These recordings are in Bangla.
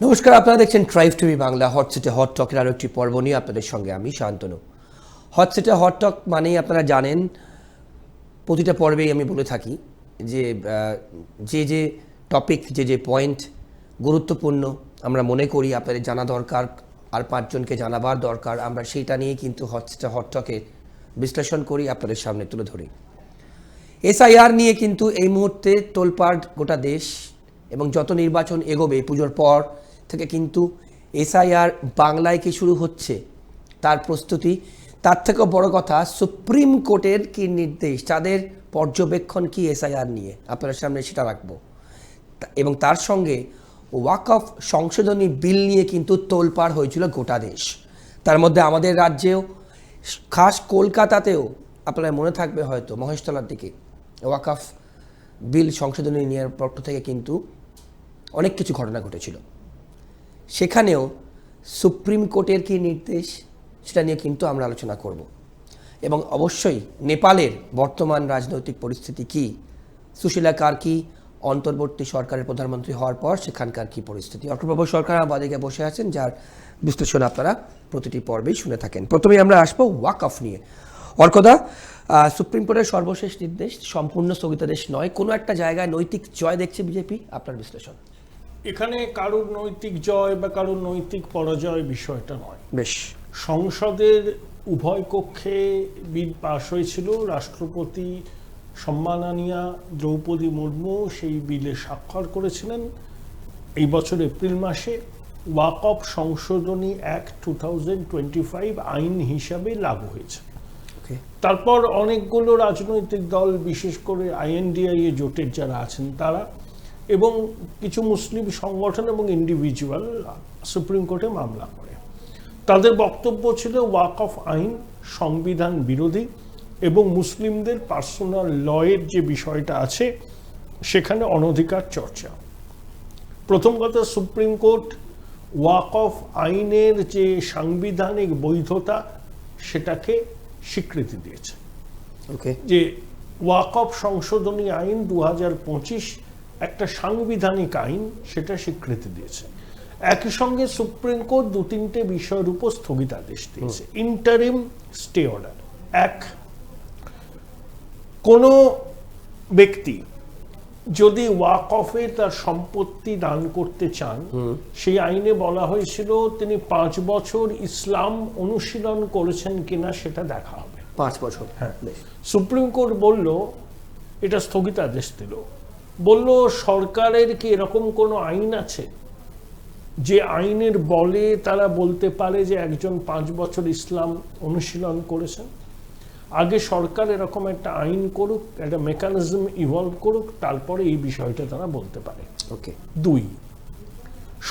নমস্কার, আপনারা দেখছেন ট্রাইভ টিভি বাংলা। হট সিটে হট টকের আরও একটি পর্ব নিয়ে আপনাদের সঙ্গে আমি শান্তনু। হট সিটে হট টক মানেই আপনারা জানেন, প্রতিটা পর্বেই আমি বলে থাকি যে যে টপিক, যে পয়েন্ট গুরুত্বপূর্ণ আমরা মনে করি আপনাদের জানা দরকার, আর পাঁচজনকে জানাবার দরকার, আমরা সেইটা নিয়ে কিন্তু হট সিটে হট টকে বিশ্লেষণ করি, আপনাদের সামনে তুলে ধরি। এসআইআর নিয়ে কিন্তু এই মুহূর্তে তোলপাড় গোটা দেশ, এবং যত নির্বাচন এগোবে পুজোর পর থেকে কিন্তু এসআইআর বাংলায় কি শুরু হচ্ছে তার প্রস্তুতি। তার থেকেও বড় কথা, সুপ্রিম কোর্টের কি নির্দেশ, তাদের পর্যবেক্ষণ কি এসআইআর নিয়ে, আপনার সামনে সেটা রাখবো। এবং তার সঙ্গে ওয়াকফ সংশোধনী বিল নিয়ে কিন্তু তোলপাড় হয়েছিল গোটা দেশ। তার মধ্যে আমাদের রাজ্যেও, খাস কলকাতাতেও আপনার মনে থাকবে হয়তো, মহেশতলার দিকে ওয়াকফ বিল সংশোধনী নেওয়ার পক্ষ থেকে কিন্তু অনেক কিছু ঘটনা ঘটেছিল। সেখানেও সুপ্রিম কোর্টের কী নির্দেশ, সেটা নিয়ে কিন্তু আমরা আলোচনা করব। এবং অবশ্যই নেপালের বর্তমান রাজনৈতিক পরিস্থিতি কী, সুশীলা কার্কি অন্তর্বর্তী সরকারের প্রধানমন্ত্রী হওয়ার পর সেখানকার কী পরিস্থিতি। অর্কপ্রভ সরকার বাদিকে বসে আছেন, যার বিশ্লেষণ আপনারা প্রতিটি পর্বেই শুনে থাকেন। প্রথমেই আমরা আসবো ওয়াকফ নিয়ে। অর্কদা, সুপ্রিম কোর্টের সর্বশেষ নির্দেশ সম্পূর্ণ স্থগিতাদেশ নয়, কোনো একটা জায়গায় নৈতিক জয় দেখছে বিজেপি, আপনার বিশ্লেষণ? এখানে কারোর নৈতিক জয় বা কারোর নৈতিক পরাজয় বিষয়টা নয়। বেশ, সংসদের উভয় কক্ষে বিল পাশ হয়েছিল, রাষ্ট্রপতি সম্মাননীয়া দ্রৌপদী মুর্মু সেই বিলে স্বাক্ষর করেছিলেন। এই বছর এপ্রিল মাসে ওয়াকফ সংশোধনী অ্যাক্ট 2025 আইন হিসাবে লাগু হয়েছে। তারপর অনেকগুলো রাজনৈতিক দল, বিশেষ করে আইএনডিআইএ জোটের যারা আছেন তারা এবং কিছু মুসলিম সংগঠন এবং ইন্ডিভিজুয়াল সুপ্রিম কোর্টে মামলা করে। তাদের বক্তব্য ছিল ওয়াকফ আইন সংবিধান বিরোধী এবং মুসলিমদের পার্সোনাল লয়ের যে বিষয়টা আছে সেখানে অনধিকার চর্চা। প্রথম কথা, সুপ্রিম কোর্ট ওয়াকফ আইনের যে সাংবিধানিক বৈধতা সেটাকে স্বীকৃতি দিয়েছে। যে ওয়াকফ সংশোধনী আইন 2025 একটা সাংবিধানিক আইন, সেটা স্বীকৃতি দিয়েছে। একই সঙ্গে সুপ্রিম কোর্ট দু তিনটে বিষয়ের উপর স্থগিতাদেশ দিয়েছে। Interim stay order. এক, কোনো ব্যক্তি যদি ওয়াকফে তার সম্পত্তি দান করতে চান, সেই আইনে বলা হয়েছিল তিনি 5 বছর ইসলাম অনুশীলন করেছেন কিনা সেটা দেখা হবে। 5 বছর। হ্যাঁ, সুপ্রিম কোর্ট বলল, এটা স্থগিতাদেশ দিল, বলল সরকারের কি এরকম কোনো আইন আছে যে আইনের বলে তারা বলতে পারে যে একজন 5 বছর ইসলাম অনুশীলন করেছেন? আগে সরকার এরকম একটা আইন করুক, একটা মেকানিজম ইভলভ করুক, তারপরে এই বিষয়টা তারা বলতে পারে। ওকে। 2,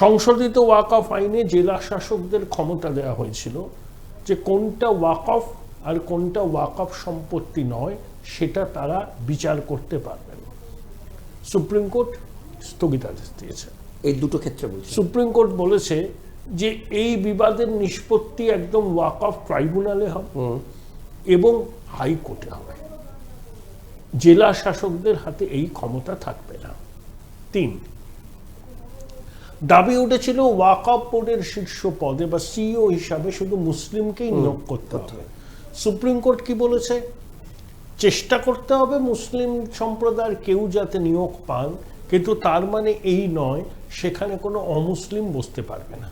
সংশোধিত ওয়াকফ আইনে জেলা শাসকদের ক্ষমতা দেওয়া হয়েছিল যে কোনটা ওয়াকফ আর কোনটা ওয়াকফ সম্পত্তি নয় সেটা তারা বিচার করতে পারবেন। সুপ্রিম কোর্ট স্থগিতাদেশ দিয়েছে। এই দুটো ক্ষেত্রে বলছি, সুপ্রিম কোর্ট বলেছে যে এই বিবাদের নিষ্পত্তি একদম ওয়াকফ ট্রাইব্যুনালে হবে এবং হাইকোর্টে হবে, জেলা শাসকদের হাতে এই ক্ষমতা থাকবে না। 3, দাবি উঠেছিল ওয়াকফ বোর্ডের শীর্ষ পদে বা সিইও হিসাবে শুধু মুসলিমকেই নিয়োগ করতে হবে। সুপ্রিম কোর্ট কি বলেছে? চেষ্টা করতে হবে মুসলিম সম্প্রদায়ের কেউ যাতে নিয়োগ পান, কিন্তু তার মানে এই নয় সেখানে কোনো অমুসলিম বসতে পারবে না।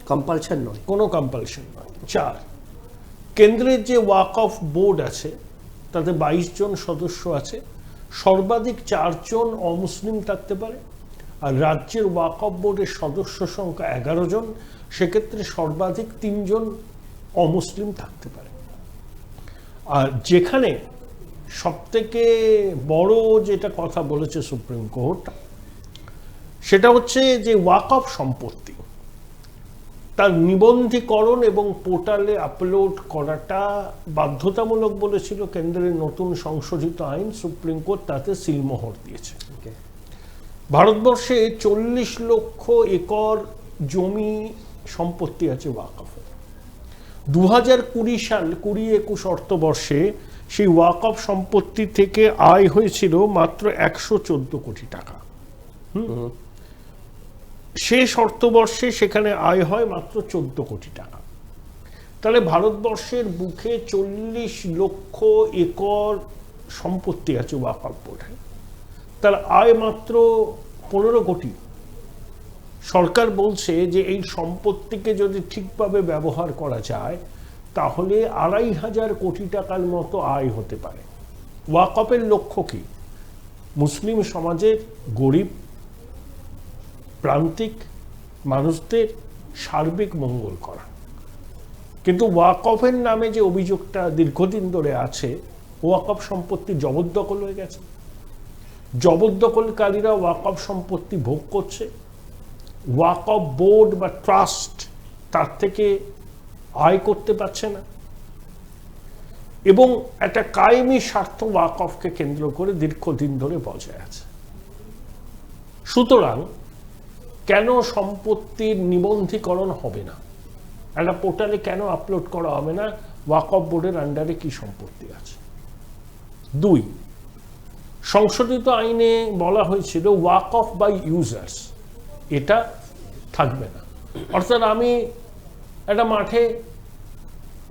কম্পালশন নয়, কোনো কম্পালশন নয়। 4, কেন্দ্রের যে ওয়াকফ বোর্ড আছে তাতে 22 জন সদস্য আছে, সর্বাধিক 4 জন অমুসলিম থাকতে পারে। আর রাজ্যের ওয়াকফ বোর্ডের সদস্য সংখ্যা 11 জন, সেক্ষেত্রে সর্বাধিক 3 জন অমুসলিম থাকতে পারে। আর যেখানে সবথেকে বড় যেটা কথা বলেছে সুপ্রিম কোর্ট, সেটা হচ্ছে যে ওয়াকফ সম্পত্তি তার নিবন্ধীকরণ এবং পোর্টালে আপলোড করাটা বাধ্যতামূলক বলেছিল কেন্দ্রের নতুন সংশোধিত আইন। সুপ্রিম কোর্ট তাতে সিলমোহর দিয়েছে। ভারতবর্ষে 40 লক্ষ একর জমি সম্পত্তি আছে ওয়াকফে। 2020 সাল 2021 অর্থবর্ষে সেই ওয়াকফ সম্পত্তি থেকে আয় হয়েছিল মাত্র 114 কোটি টাকা। শেষ অর্থবর্ষে সেখানে আয় হয় মাত্র 14 কোটি টাকা। তাহলে ভারতবর্ষের বুকে 40 লক্ষ একর সম্পত্তি আছে ওয়াকফ বোর্ডে, তার আয় মাত্র 15 কোটি। সরকার বলছে যে এই সম্পত্তিকে যদি ঠিকভাবে ব্যবহার করা যায় তাহলে 2500 কোটি টাকার মতো আয় হতে পারে। ওয়াকফের লক্ষ্য কি? মুসলিম সমাজের গরিব প্রান্তিক মানুষদের সার্বিক মঙ্গল করা। কিন্তু ওয়াকফের নামে যে অভিযোগটা দীর্ঘদিন ধরে আছে, ওয়াকফ সম্পত্তি জবরদখল হয়ে গেছে, জবরদখলকারীরা ওয়াকফ সম্পত্তি ভোগ করছে, ওয়াকফ বোর্ড বা ট্রাস্ট তার থেকে আয় করতে পারছে না, এবং একটা কায়েমি স্বার্থ ওয়াকফকে কেন্দ্র করে দীর্ঘদিন ধরে বজায় আছে। সুতরাং কেন সম্পত্তির নিবন্ধীকরণ হবে না? একটা পোর্টালে কেন আপলোড করা হবে না ওয়াকফ বোর্ডের আন্ডারে কি সম্পত্তি আছে? 2, সংশোধিত আইনে বলা হয়েছিল ওয়াকফ বাই ইউজার্স, এটা থাকবে না। অর্থাৎ আমি একটা মাঠে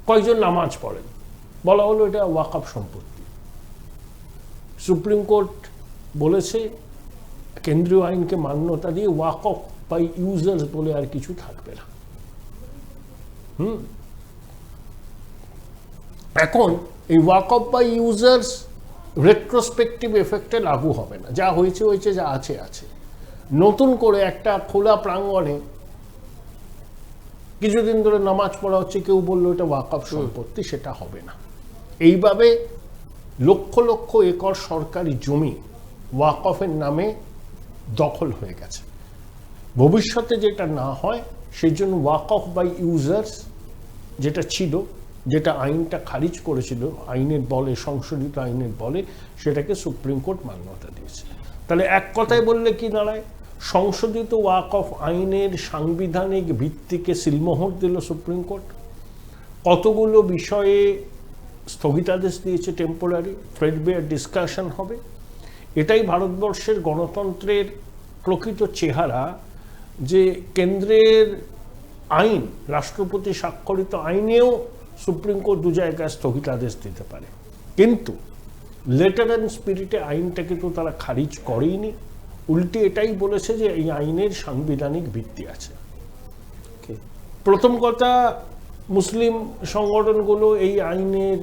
কয়েকজন নামাজ পড়েন, বলা হলো এটা ওয়াকফ সম্পত্তি। সুপ্রিম কোর্ট বলেছে কেন্দ্রীয় আইনকে মান্যতা দিয়ে ওয়াকফ বাই ইউজার্স বলে আর কিছু থাকবে না। এখন এই ওয়াকফ বাই ইউজার্স রেট্রোস্পেক্টিভ এফেক্টে লাগু হবে না, যা হয়েছে হয়েছে, যা আছে আছে। নতুন করে একটা খোলা প্রাঙ্গণে কিছুদিন ধরে নামাজ পড়া হচ্ছে, কেউ বললো এটা ওয়াকফ সম্পত্তি, সেটা হবে না। এইভাবে লক্ষ লক্ষ একর সরকারি জমি ওয়াকফের নামে দখল হয়ে গেছে। ভবিষ্যতে যেটা না হয় সেই জন্য ওয়াকফ বাই ইউজার্স যেটা ছিল, যেটা আইনটা খারিজ করেছিল আইনের বলে, সংশোধিত আইনের বলে, সেটাকে সুপ্রিম কোর্ট মান্যতা দিয়েছে। তাহলে এক কথায় বললে কি দাঁড়ায়, সংশোধিত ওয়াকফ আইনের সাংবিধানিক ভিত্তিকে সিলমোহর দিল সুপ্রিম কোর্ট। কতগুলো বিষয়ে স্থগিতাদেশ দিয়েছে টেম্পোরারি, থ্রেডবেয়ার ডিসকাশন হবে। এটাই ভারতবর্ষের গণতন্ত্রের প্রকৃত চেহারা, যে কেন্দ্রের আইন, রাষ্ট্রপতি স্বাক্ষরিত আইনেও সুপ্রিম কোর্ট 2 জায়গায় স্থগিতাদেশ দিতে পারে, কিন্তু লেটার অ্যান্ড স্পিরিটে আইনটাকে তো তারা খারিজ করেইনি, উল্টে এটাই বলেছে যে এই আইনের সাংবিধানিক ভিত্তি আছে। প্রথম কথা, মুসলিম সংগঠনগুলো এই আইনের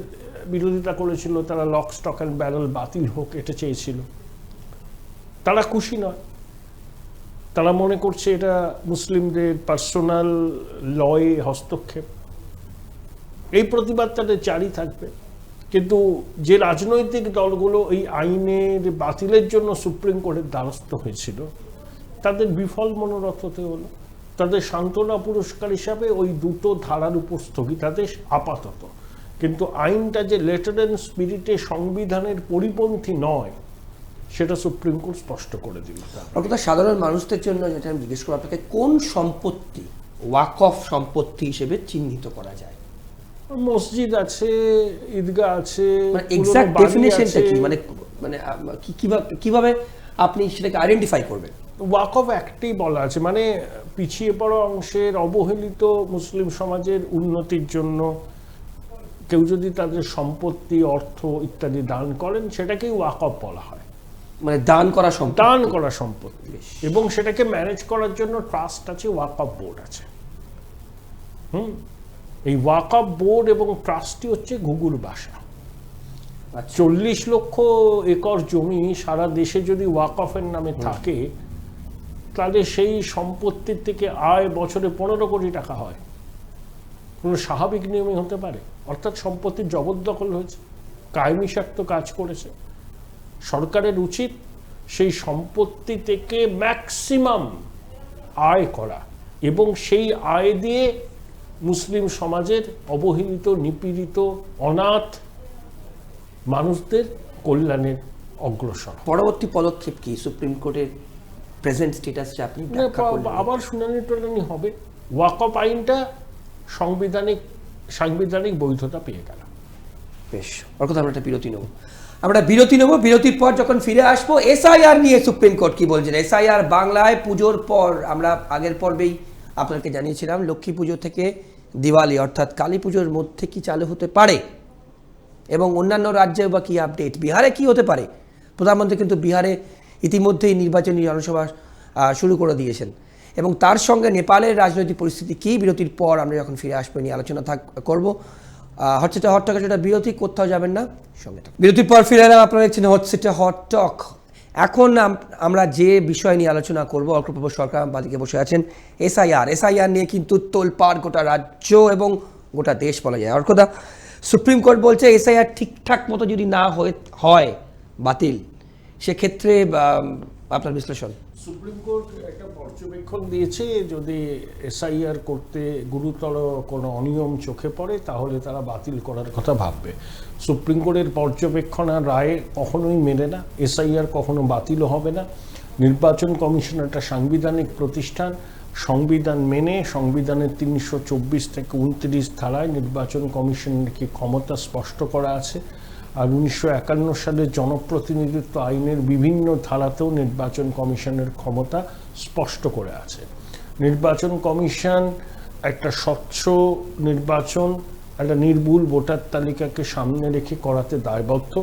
বিরোধিতা করেছিল, তারা লক স্টক অ্যান্ড ব্যারেল বাতিল হোক এটা চেয়েছিল। তারা খুশি নয়, তারা মনে করছে এটা মুসলিমদের পার্সোনাল লয়ে হস্তক্ষেপ। এই প্রতিবাদ তাদের জারি থাকবে। কিন্তু যে রাজনৈতিক দলগুলো এই আইনের বাতিলের জন্য সুপ্রিম কোর্টের দ্বারস্থ হয়েছিল, তাদের বিফল মনোরথ হতে হলো। তাদের সান্ত্বনা পুরস্কার হিসাবে ওই 2টো ধারার উপর স্থগিতাদেশ আপাতত। কিন্তু আইনটা যে লেটার অ্যান্ড স্পিরিটে সংবিধানের পরিপন্থী নয়, সেটা সুপ্রিম কোর্ট স্পষ্ট করে দিল। অর্থাৎ সাধারণ মানুষদের জন্য যেটা আমি জিজ্ঞেস করব আপনাকে, কোন সম্পত্তি ওয়াকফ সম্পত্তি হিসেবে চিহ্নিত করা যায়? মসজিদ আছে, ঈদগাহ আছে, মানে এক্সাক্ট ডেফিনিশনটা কি, মানে মানে কিভাবে আপনি সেটাকে আইডেন্টিফাই করবেন? ওয়াকফ অ্যাক্টেই বলা আছে, মানে পিছিয়ে পড়া অংশের অবহেলিত মুসলিম সমাজের উন্নতির জন্য কেউ যদি তাদের সম্পত্তি, অর্থ ইত্যাদি দান করেন, সেটাকেই ওয়াকফ বলা হয়। মানে দান করা সম্পত্তি, এবং সেটাকে ম্যানেজ করার জন্য ট্রাস্ট আছে, ওয়াকফ বোর্ড আছে। এই ওয়াকফ বোর্ড এবং ট্রাস্টই হচ্ছে ঘুঘুর বাসা। 40 লক্ষ একর জমি সারা দেশে যদি ওয়াকফের নামে থাকে, তাহলে সেই সম্পত্তির থেকে আয় বছরে 15 কোটি টাকা হয়। কোনো স্বাভাবিক নিয়মে হতে পারে? অর্থাৎ সম্পত্তির জবরদখল হয়েছে, কায়েমি স্বার্থ কাজ করেছে। সরকারের উচিত সেই সম্পত্তি থেকে ম্যাক্সিমাম আয় করা, এবং সেই আয় দিয়ে মুসলিম সমাজের অবহেলিত, নিপীড়িত, অনাথ মানুষদের কল্যাণের অগ্রসর। পরবর্তী পদক্ষেপ কি সুপ্রিম কোর্টের প্রেজেন্ট স্ট্যাটাসটা আপনি ব্যাখ্যা করলেন? আবার শুনানি হবে। ওয়াকফ আইনটা সাংবিধানিক বৈধতা পেয়ে গেল। বেশ, ওর কথা আমরা একটা বিরতি নেব। আমরা বিরতি নেব, বিরতির পর যখন ফিরে আসবো এসআইআর নিয়ে সুপ্রিম কোর্ট কি বলছেন। এসআইআর বাংলায় পুজোর পর, আমরা আগের পর্বেই আপনাকে জানিয়েছিলাম লক্ষ্মী পুজো থেকে দিওয়ালি অর্থাৎ কালী পুজোর মধ্যে কি চালু হতে পারে এবং অন্যান্য রাজ্যে বা কি আপডেট, বিহারে কি হতে পারে। প্রধানমন্ত্রী কিন্তু বিহারে ইতিমধ্যেই নির্বাচনী জনসভা শুরু করে দিয়েছেন এবং তার সঙ্গে নেপালের রাজনৈতিক পরিস্থিতি কী, বিরতির পর আমরা যখন ফিরে আসবো নিয়ে আলোচনা করবো। হট সিটে হট টকের যেটা বিরতি, কোথাও যাবেন না, সঙ্গে থাকুন। বিরতির পর ফিরে এলাম, আপনারা দেখছেন হট সিটে হট টক। এখন আমরা যে বিষয় নিয়ে আলোচনা করবো, অর্কপ্রভ সরকার বাদিকে বসে আছেন। এসআইআর নিয়ে কিন্তু তোলপাড় গোটা রাজ্য এবং গোটা দেশ বলা যায়। অর্কদা, সুপ্রিম কোর্ট বলছে এসআইআর ঠিকঠাক মতো যদি না হয় বাতিল, সেক্ষেত্রে আপনার বিশ্লেষণ। সুপ্রিম কোর্ট একটা পর্যবেক্ষণ দিয়েছে, যদি এসআইআর করতে গুরুতর কোনো অনিয়ম চোখে পড়ে তাহলে তারা বাতিল করার কথা ভাববে। সুপ্রিম কোর্টের পর্যবেক্ষণ আর রায় কখনোই মেলে না, এসআইআর কখনো বাতিলও হবে না। নির্বাচন কমিশন একটা সাংবিধানিক প্রতিষ্ঠান, সংবিধান মেনে সংবিধানের 324 থেকে 29 ধারায় নির্বাচন কমিশনের কি ক্ষমতা স্পষ্ট করা আছে। আর 1951 সালের জনপ্রতিনিধিত্ব আইনের বিভিন্ন ধারাতেও নির্বাচন কমিশনের ক্ষমতা স্পষ্ট করে আছে। নির্বাচন কমিশন একটা স্বচ্ছ নির্বাচন, একটা নির্ভুল ভোটার তালিকাকে সামনে রেখে করাতে দায়বদ্ধ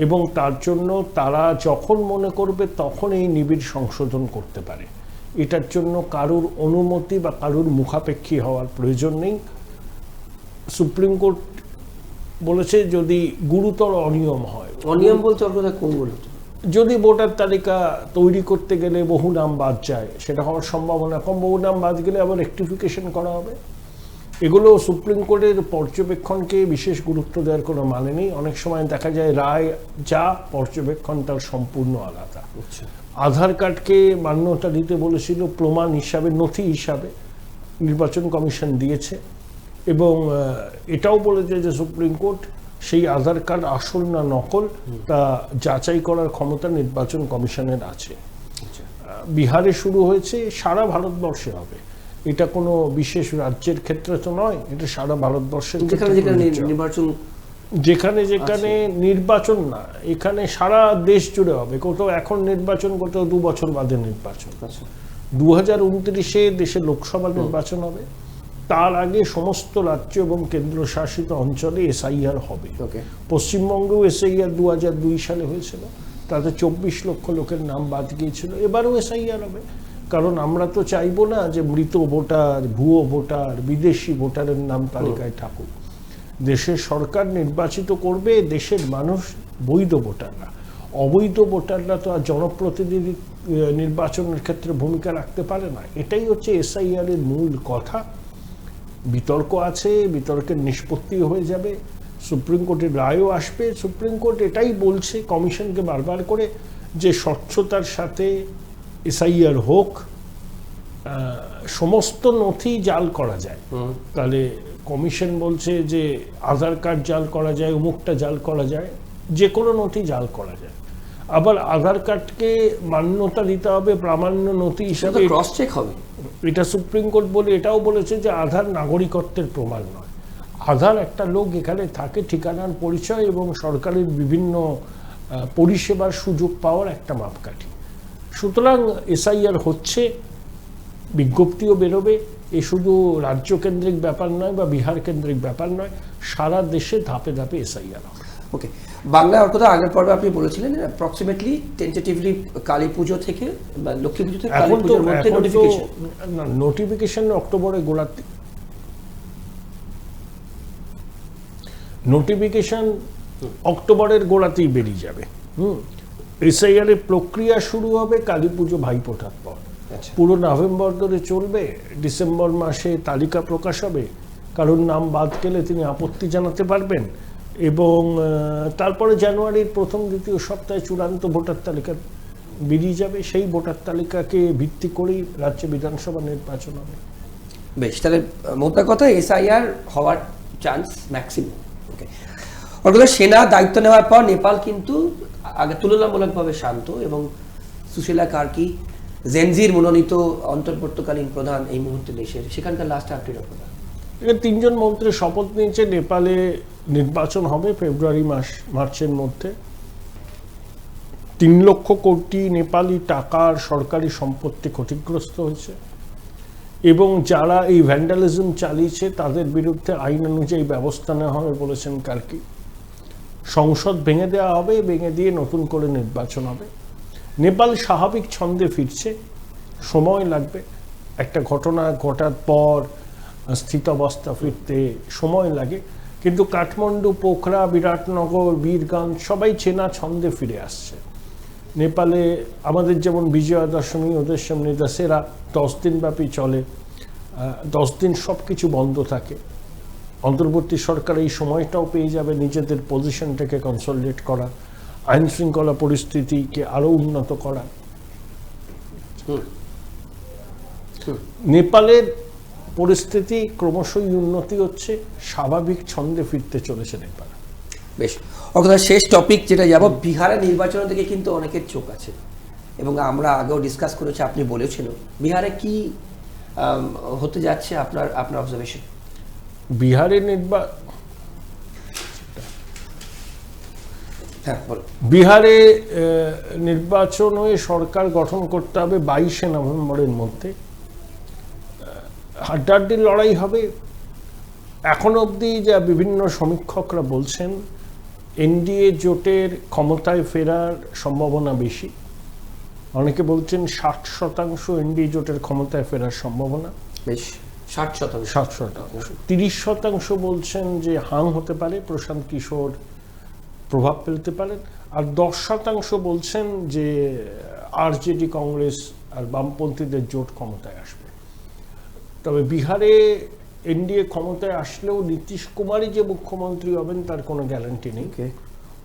এবং তার জন্য তারা যখন মনে করবে তখন এই নিবিড় সংশোধন করতে পারে। এটার জন্য কারুর অনুমতি বা কারুর মুখাপেক্ষী হওয়ার প্রয়োজন নেই। সুপ্রিম কোর্ট বলেছে যদি গুরুতর অনিয়ম হয়, অনিয়ম বলতে অর্কদা কোনগুলো? যদি ভোটার তালিকা তৈরি করতে গেলে বহু নাম বাদ যায়, সেটা হওয়ার সম্ভাবনা কম। বহু নাম বাদ গেলে আবার রেকটিফিকেশন করা হবে। এগুলো সুপ্রিম কোর্টের পর্যবেক্ষণকে বিশেষ গুরুত্ব দেওয়ার কোনো মানে নেই। অনেক সময় দেখা যায় রায় যা, পর্যবেক্ষণ তার সম্পূর্ণ আলাদা। আধার কার্ডকে মান্যতা দিতে বলেছিল প্রমাণ হিসাবে, নথি হিসাবে, নির্বাচন কমিশন দিয়েছে এবং এটাও বলেছে যে সুপ্রিম কোর্ট সেই আধার কার্ড আসল না নকল তা যাচাই করার ক্ষমতা নির্বাচন কমিশনের আছে। বিহারে শুরু হয়েছে, সারা ভারতবর্ষে হবে। এটা কোনো বিশেষ রাজ্যের ক্ষেত্রে তো নয়, এটা সারা ভারতবর্ষের নির্বাচন যেখানে যেখানে নির্বাচন না, এখানে সারা দেশ জুড়ে হবে। কোথাও এখন নির্বাচন, কোথাও 2 বছর বাদে নির্বাচন। 2029-এ দেশে লোকসভা নির্বাচন হবে, তার আগে সমস্ত রাজ্য এবং কেন্দ্রশাসিত অঞ্চলে এসআইআর হবে। পশ্চিমবঙ্গেও এসআইআর 2002 সালে হয়েছিল, তাতে 24 লক্ষ লোকের নাম বাদ গিয়েছিল। এবারও এসআইআর হবে, কারণ আমরা তো চাইবো না যে মৃত ভোটার, ভুয়ো ভোটার, বিদেশি ভোটারের নাম তালিকায় থাকুক। দেশের সরকার নির্বাচিত করবে দেশের মানুষ, বৈধ ভোটাররা। অবৈধ ভোটাররা তো আর জনপ্রতিনিধি নির্বাচনের ক্ষেত্রে ভূমিকা রাখতে পারে না। এটাই হচ্ছে এসআইআর এর মূল কথা। বিতর্ক আছে, বিতর্কের নিষ্পত্তি হয়ে যাবে, সুপ্রিম কোর্টের রায়ও আসবে। সুপ্রিম কোর্ট এটাই বলছে কমিশনকে বারবার করে যে স্বচ্ছতার সাথে এসআইআর হোক, সমস্ত নথি জাল করা যায়। তাহলে কমিশন বলছে যে আধার কার্ড জাল করা যায়, অমুকটা জাল করা যায়, যে কোনো নথি জাল করা যায়। আবার আধার কার্ডকে মান্যতা দিতে হবে প্রামাণ্য নথি হিসাবে, ক্রস চেক হবে। এটা সুপ্রিম কোর্ট বলে এটাও বলেছে যে আধার নাগরিকত্বের প্রমাণ নয়। আধার একটা লোক এখানে থাকে, ঠিকানার পরিচয় এবং সরকারের বিভিন্ন পরিষেবার সুযোগ পাওয়ার একটা মাপকাঠি। সুতরাং এসআইআর হচ্ছে, বিজ্ঞপ্তিও বেরোবে। এ শুধু রাজ্য কেন্দ্রিক ব্যাপার নয় বা বিহার কেন্দ্রিক ব্যাপার নয়, সারা দেশে ধাপে ধাপে এসআইআর হবে। ওকে, বাংলা অর্কদা আগের পর্বে আপনি বলেছিলেন অ্যাপ্রক্সিমেটলি টেন্টেটিভলি কালী পুজো থেকে বা লক্ষ্মী পুজো থেকে কালী পুজোর মধ্যে নোটিফিকেশন। নোটিফিকেশন অক্টোবরের গোড়াতে, নোটিফিকেশন অক্টোবরের গোড়াতেই বেরিয়ে যাবে। এসআইআর এর প্রক্রিয়া শুরু হবে কালী পুজো ভাইফোঁটার পর। পুরো নভেম্বর ধরে চলবে, ডিসেম্বর মাসে তালিকা প্রকাশ হবে। কারোর নাম বাদ গেলে তিনি আপত্তি জানাতে পারবেন এবং তারপরে জানুয়ারির প্রথম দ্বিতীয় সপ্তাহে চূড়ান্ত ভোটার তালিকা বেরিয়ে যাবে। সেই ভোটার তালিকাকে ভিত্তি করেই রাজ্য বিধানসভা নির্বাচন হবে। বেশ, তাহলে মোটা কথা এসআইআর হওয়ার চান্স ম্যাক্সিমাম। ওকে, অর্থাৎ সেনা দায়িত্ব নেওয়ার পর নেপাল কিন্তু আগে তুলনামূলকভাবে শান্ত এবং সুশীলা কার্কি জেনজির মনোনীত অন্তর্বর্তীকালীন প্রধান এই মুহূর্তে দেশের, সেখানকার লাস্ট আপডেট আপনার। এর 3 জন মন্ত্রী শপথ নিয়েছে। নেপালে নির্বাচন হবে ফেব্রুয়ারি মার্চের মধ্যে। 3 লক্ষ কোটি নেপালি টাকার সরকারি সম্পত্তি ক্ষতিগ্রস্ত হয়েছে এবং যারা এই ভ্যান্ডালিজম চালিয়েছে তাদের বিরুদ্ধে আইন অনুযায়ী ব্যবস্থা নেওয়া হবে বলেছেন কার্কি। সংসদ ভেঙে দেওয়া হবে, ভেঙে দিয়ে নতুন করে নির্বাচন হবে। নেপাল স্বাভাবিক ছন্দে ফিরছে, সময় লাগবে। একটা ঘটনা ঘটার পর স্থিতাবস্থা ফিরতে সময় লাগে, কিন্তু কাঠমান্ডু, পোখরা, বিরাটনগর, বীরগঞ্জ সবাই চেনা ছন্দে ফিরে আসছে। নেপালে আমাদের যেমন বিজয়া দশমী, ওদের সামনে দশেরা 10 দিন ব্যাপী চলে, 10 দিন সব কিছু বন্ধ থাকে। অন্তর্বর্তী সরকার এই সময়টাও পেয়ে যাবে নিজেদের পজিশনটাকে কনসলিডেট করা, আইন শৃঙ্খলা পরিস্থিতিকে আরও উন্নত করা। নেপালের পরিস্থিতি ক্রমশই উন্নতি হচ্ছে, স্বাভাবিক ছন্দে ফিরতে চলেছে নেপাল। বেশ, অর্থাৎ শেষ টপিক যেটা যাব, বিহারের নির্বাচনের দিকে কিন্তু অনেকের চোখ আছে এবং আমরা আগেও ডিসকাস করেছি, আপনি বলেছিল বিহারে কি হতে যাচ্ছে আপনার অবজারভেশন? বিহারের বিহারে নির্বাচন হয়ে সরকার গঠন করতে হবে 22শে নভেম্বরের মধ্যে। হাড্ডাহাড্ডি লড়াই হবে। এখন অবধি যা বিভিন্ন সমীক্ষকরা বলছেন, এনডিএ জোটের ক্ষমতায় ফেরার সম্ভাবনা বেশি। অনেকে বলছেন 60% এনডিএ জোটের ক্ষমতায় ফেরার সম্ভাবনা। বেশ, 60%। 30% বলছেন যে হাং হতে পারে, প্রশান্ত কিশোর প্রভাব ফেলতে পারেন, আর 10% বলছেন যে আরজেডি, কংগ্রেস আর বামপন্থীদের জোট ক্ষমতায় আসবে। তবে বিহারে এনডিএ ক্ষমতায় আসলেও নীতিশ কুমারই যে মুখ্যমন্ত্রী হবেন তার কোনো গ্যারান্টি নেই।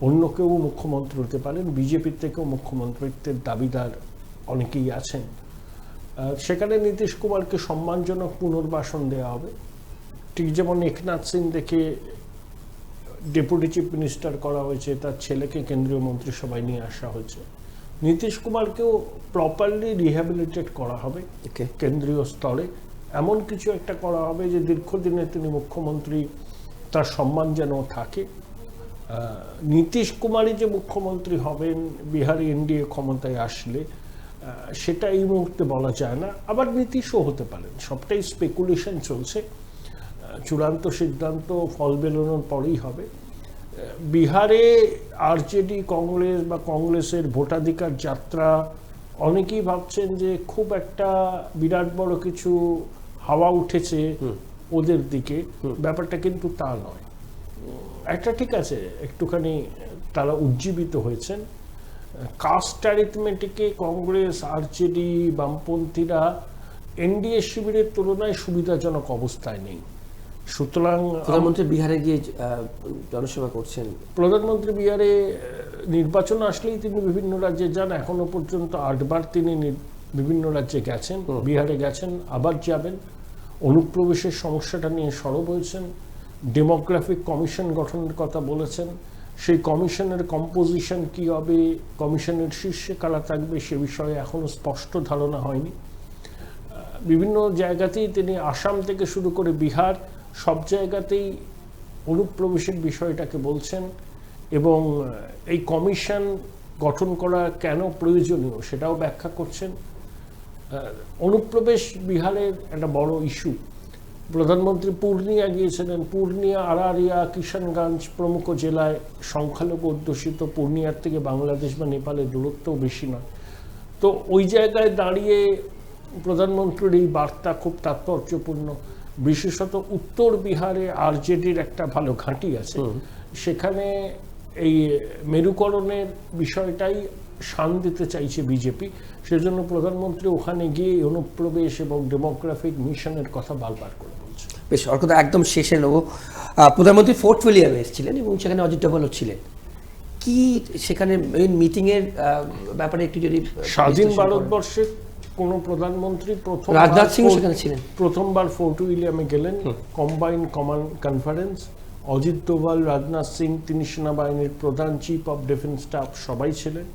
অন্য কেউ মুখ্যমন্ত্রী হতে পারেন, বিজেপির থেকেও মুখ্যমন্ত্রিত্বের দাবিদার অনেকেই আছেন। সেখানে নীতিশ কুমারকে সম্মানজনক পুনর্বাসন দেওয়া হবে, ঠিক যেমন একনাথ সিংকে ডেপুটি চিফ মিনিস্টার করা হয়েছে, তার ছেলেকে কেন্দ্রীয় মন্ত্রিসভায় নিয়ে আসা হয়েছে। নীতিশ কুমারকেও প্রপারলি রিহ্যাবিলিটেট করা হবে কেন্দ্রীয় স্তরে। এমন কিছু একটা করা হবে যে দীর্ঘদিনে তিনি মুখ্যমন্ত্রী, তার সম্মান যেন থাকে। নীতিশ কুমারই যে মুখ্যমন্ত্রী হবেন বিহারে এনডিএ ক্ষমতায় আসলে, সেটা এই মুহূর্তে বলা যায় না। আবার নীতিশও হতে পারেন, সবটাই স্পেকুলেশন চলছে। চূড়ান্ত সিদ্ধান্ত ফল বেরোনোর পরেই হবে। বিহারে আরজেডি, কংগ্রেস বা কংগ্রেসের ভোটাধিকার যাত্রা, অনেকেই ভাবছেন যে খুব একটা বিরাট বড় কিছু হাওয়া উঠেছে ওদের দিকে, ব্যাপারটা কিন্তু তা নয়। একটা ঠিক আছে, একটুখানি তারা উজ্জীবিত হয়েছেন। কাস্ট অ্যারিথমেটিকে কংগ্রেস, আরজেডি, বামপন্থীরা এনডিএ শিবিরের তুলনায় সুবিধাজনক অবস্থায় নেই। সুতরাং প্রধানমন্ত্রী বিহারে গিয়ে জনসভা করছেন। প্রধানমন্ত্রী বিহারে নির্বাচন আসলেই তিনি বিভিন্ন রাজ্যে যান। এখনো পর্যন্ত 8 বার তিনি বিভিন্ন রাজ্যে গেছেন, বিহারে গেছেন, আবার যাবেন। অনুপ্রবেশের সমস্যাটা নিয়ে সরব হয়েছেন। ডেমোগ্রাফিক কমিশন গঠনের কথা বলেছেন। সেই কমিশনের কম্পোজিশন কি হবে, কমিশনের শীর্ষে কারা থাকবে, সে বিষয়ে এখনো স্পষ্ট ধারণা হয়নি। বিভিন্ন জায়গাতেই তিনি, আসাম থেকে শুরু করে বিহার, সব জায়গাতেই অনুপ্রবেশের বিষয়টাকে বলছেন এবং এই কমিশন গঠন করা কেন প্রয়োজনীয় সেটাও ব্যাখ্যা করছেন। অনুপ্রবেশ বিহারের একটা বড় ইস্যু। প্রধানমন্ত্রী পূর্ণিয়া গিয়েছিলেন। পূর্ণিয়া, আরারিয়া, কিষানগঞ্জ প্রমুখ জেলায় সংখ্যালঘু অধ্যুষিত। পূর্ণিয়ার থেকে বাংলাদেশ বা নেপালের দূরত্বও বেশি নয়। তো ওই জায়গায় দাঁড়িয়ে প্রধানমন্ত্রীর এই বার্তা খুব তাৎপর্যপূর্ণ। বিশেষত উত্তর বিহারে আরজেডির একটা ভালো ঘাঁটি আছে, সেখানে এই মেরুকরণের বিষয়টাই শান দিতে চাইছে বিজেপি। সেজন্য প্রধানমন্ত্রী ওখানে গিয়ে অনুপ্রবেশ এবং ডেমোগ্রাফিক মিশনের কথা বারবার করে বলছে। বেশ, ওর কথা একদম শেষে নেব। প্রধানমন্ত্রী ফোর্ট উইলিয়ামে এসেছিলেন এবং সেখানে অজিত ডোভালও ছিলেন। কি সেখানে মেইন মিটিংয়ের ব্যাপারে একটু যদি। স্বাধীন ভারতবর্ষের কোন প্রধানমন্ত্রী রাজনাথ সিং সেখানে ছিলেন, প্রথমবার ফোর্ট উইলিয়ামে গেলেন। Combined command conference, Ajit Doval, Rajnath Singh, তিনি সেনাবাহিনীর প্রধান, চিফ অফ ডিফেন্স স্টাফ সবাই ছিলেন।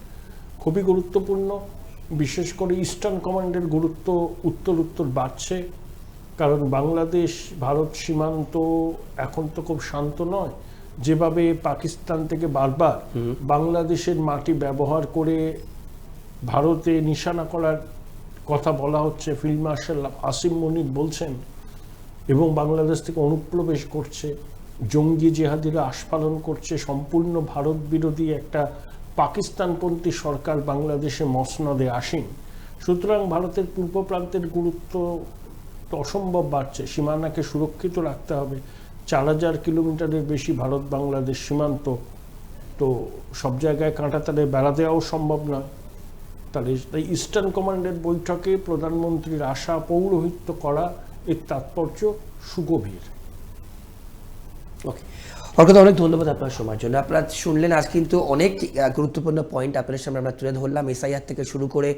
খুবই গুরুত্বপূর্ণ। বিশেষ করে ইস্টার্ন কমান্ডের গুরুত্ব উত্তর বাড়ছে, কারণ বাংলাদেশ ভারত সীমান্ত এখন তো খুব শান্ত নয়। যেভাবে পাকিস্তান থেকে বারবার বাংলাদেশের মাটি ব্যবহার করে ভারতে নিশানা করার কথা বলা হচ্ছে, ফিল্ড মার্শাল আসিম মনির বলছেন, এবং বাংলাদেশ থেকে অনুপ্রবেশ করছে, জঙ্গি জেহাদিরা আস্ফালন করছে, সম্পূর্ণ ভারত বিরোধী একটা পাকিস্তানপন্থী সরকার বাংলাদেশে মসনদে আসীন। সুতরাং ভারতের পূর্ব প্রান্তের গুরুত্ব তো অসম্ভব বাড়ছে। সীমানাকে সুরক্ষিত রাখতে হবে। 4000 কিলোমিটারের বেশি ভারত বাংলাদেশ সীমান্ত, তো সব জায়গায় কাঁটাতারে বেড়া দেওয়াও সম্ভব নয়। তাহলে এই ইস্টার্ন কমান্ডের বৈঠকে প্রধানমন্ত্রীর আশা পৌরোহিত্য করা, এর তাৎপর্য সুগভীর। ওকে, অর্কদা অনেক ধন্যবাদ আপনার সময়ের জন্য। আপনারা শুনলেন আজ কিন্তু অনেক গুরুত্বপূর্ণ পয়েন্ট আপনাদের সামনে আমরা তুলে ধরলাম। এসআইআর থেকে শুরু করে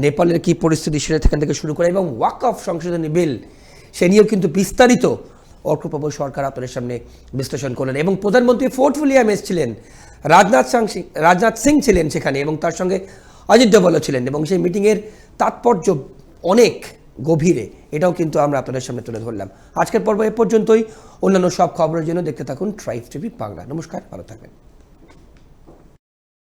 নেপালের কী পরিস্থিতি সেখান থেকে শুরু করে এবং ওয়াকফ সংশোধনী বিল, সে নিয়েও কিন্তু বিস্তারিত অর্কপ্রভু সরকার আপনাদের সামনে বিশ্লেষণ করলেন। এবং প্রধানমন্ত্রী ফোর্ট উইলিয়াম এসেছিলেন, রাজনাথ সিং ছিলেন সেখানে, এবং তার সঙ্গে অজিত ডোভালও ছিলেন, এবং সেই মিটিংয়ের তাৎপর্য অনেক গভীরে, এটাও কিন্তু আমরা আপনাদের সামনে তুলে ধরলাম। আজকের পর্ব এ পর্যন্তই। অন্যান্য সব খবরের জন্য দেখতে থাকুন ট্রাইব টিভি বাংলা। নমস্কার, ভালো থাকবেন।